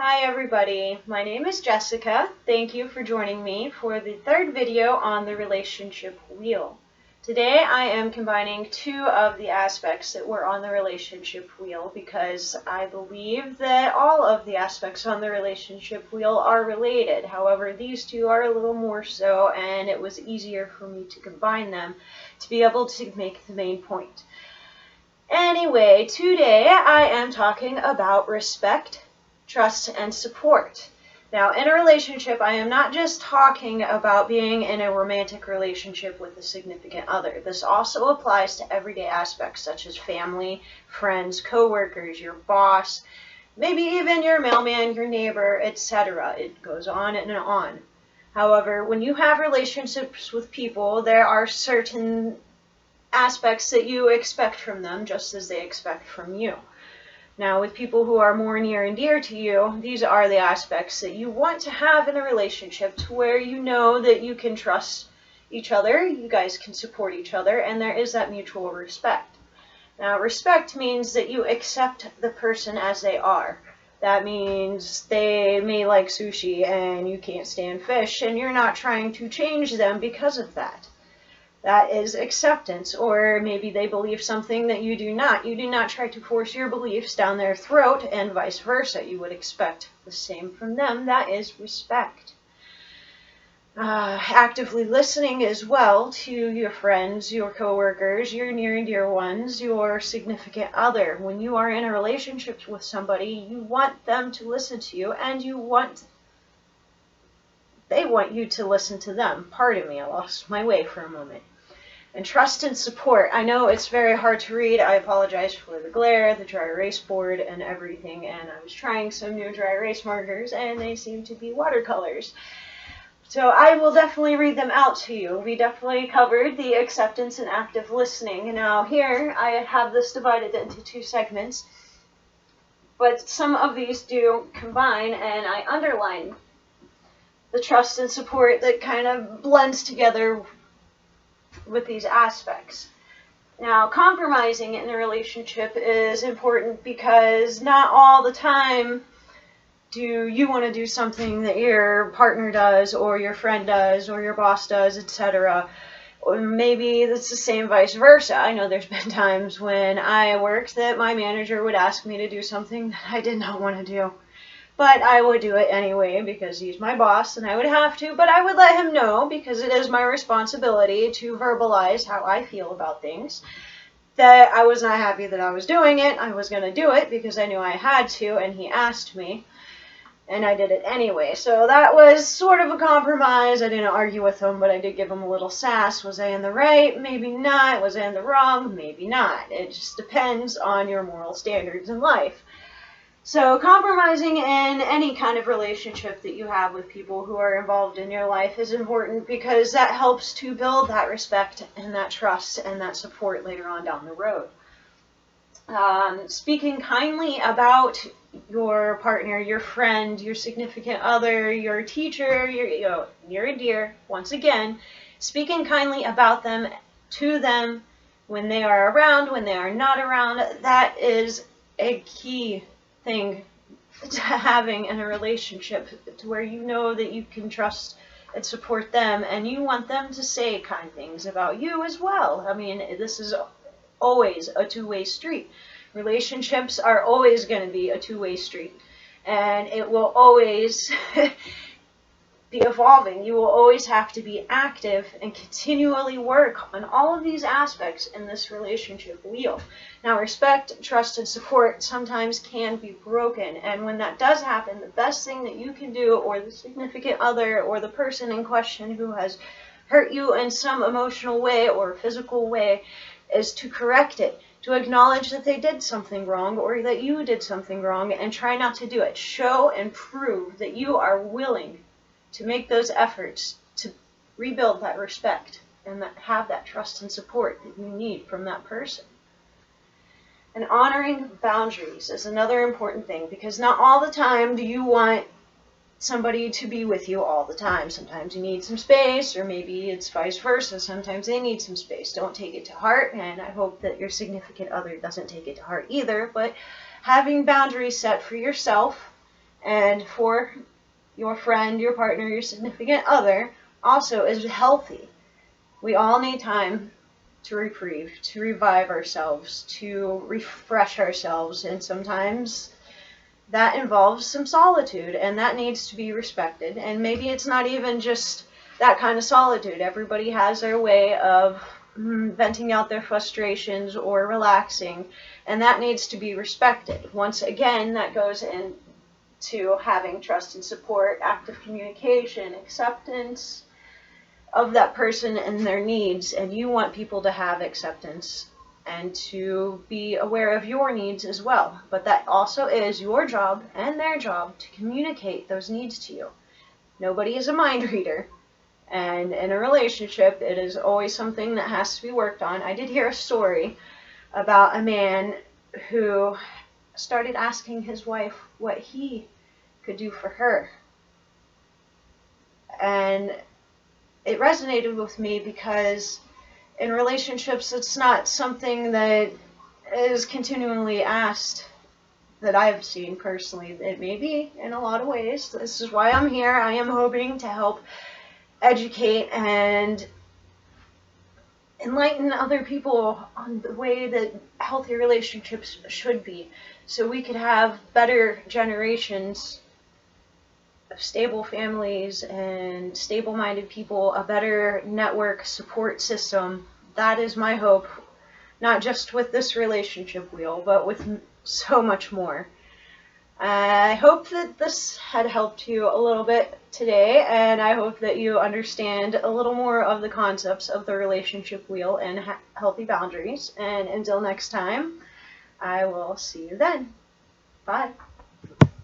Hi everybody, my name is Jessica. Thank you for joining me for the third video on the relationship wheel. Today I am combining two of the aspects that were on the relationship wheel because I believe that all of the aspects on the relationship wheel are related. However, these two are a little more so, and it was easier for me to combine them to be able to make the main point. Anyway, today I am talking about respect, trust, and support. Now, in a relationship, I am not just talking about being in a romantic relationship with a significant other. This also applies to everyday aspects such as family, friends, coworkers, your boss, maybe even your mailman, your neighbor, etc. It goes on and on. However, when you have relationships with people, there are certain aspects that you expect from them just as they expect from you. Now, with people who are more near and dear to you, these are the aspects that you want to have in a relationship to where you know that you can trust each other, you guys can support each other, and there is that mutual respect. Now, respect means that you accept the person as they are. That means they may like sushi and you can't stand fish, and you're not trying to change them because of that. That is acceptance. Or maybe they believe something that you do not. You do not try to force your beliefs down their throat, and vice versa. You would expect the same from them. That is respect. Actively listening as well to your friends, your coworkers, your near and dear ones, your significant other. When you are in a relationship with somebody, you want them to listen to you, and they want you to listen to them. Pardon me, I lost my way for a moment. And trust and support. I know it's very hard to read. I apologize for the glare, the dry erase board, and everything. And I was trying some new dry erase markers, and they seem to be watercolors. So I will definitely read them out to you. We definitely covered the acceptance and active listening. Now here, I have this divided into two segments. But some of these do combine, and I underline the trust and support that kind of blends together with these aspects. Now, compromising in a relationship is important because not all the time do you want to do something that your partner does, or your friend does, or your boss does, etc. Or maybe it's the same vice versa. I know there's been times when I worked that my manager would ask me to do something that I did not want to do. But I would do it anyway because he's my boss and I would have to, but I would let him know because it is my responsibility to verbalize how I feel about things. That I was not happy that I was doing it. I was going to do it because I knew I had to, and he asked me, and I did it anyway. So that was sort of a compromise. I didn't argue with him, but I did give him a little sass. Was I in the right? Maybe not. Was I in the wrong? Maybe not. It just depends on your moral standards in life. So compromising in any kind of relationship that you have with people who are involved in your life is important because that helps to build that respect and that trust and that support later on down the road. Speaking kindly about your partner, your friend, your significant other, your teacher, your near and dear, once again, speaking kindly about them, to them, when they are around, when they are not around, that is a key thing to having in a relationship, to where you know that you can trust and support them, and you want them to say kind things about you as well. I mean, this is always a two-way street. Relationships are always going to be a two-way street, and it will always be evolving. You will always have to be active and continually work on all of these aspects in this relationship wheel. Now, respect, trust, and support sometimes can be broken, and when that does happen, the best thing that you can do, or the significant other, or the person in question who has hurt you in some emotional way or physical way, is to correct it, to acknowledge that they did something wrong or that you did something wrong, and try not to do it. Show and prove that you are willing to make those efforts to rebuild that respect and have that trust and support that you need from that person. And honoring boundaries is another important thing, because not all the time do you want somebody to be with you all the time. Sometimes you need some space, or maybe it's vice versa. Sometimes they need some space. Don't take it to heart, and I hope that your significant other doesn't take it to heart either, but having boundaries set for yourself and for your friend, your partner, your significant other also is healthy. We all need time to reprieve, to revive ourselves, to refresh ourselves, and sometimes that involves some solitude, and that needs to be respected. And maybe it's not even just that kind of solitude. Everybody has their way of venting out their frustrations or relaxing, and that needs to be respected. Once again, that goes into having trust and support, active communication, acceptance of that person and their needs, and you want people to have acceptance and to be aware of your needs as well. But that also is your job and their job to communicate those needs to you. Nobody is a mind reader. And in a relationship, it is always something that has to be worked on. I did hear a story about a man who started asking his wife what he could do for her. And it resonated with me because in relationships, it's not something that is continually asked that I've seen personally. It may be in a lot of ways. This is why I'm here. I am hoping to help educate and enlighten other people on the way that healthy relationships should be, so we could have better generations of stable families and stable-minded people, a better network support system. That is my hope, not just with this relationship wheel, but with so much more. I hope that this had helped you a little bit today, and I hope that you understand a little more of the concepts of the relationship wheel and healthy boundaries. And until next time, I will see you then. Bye.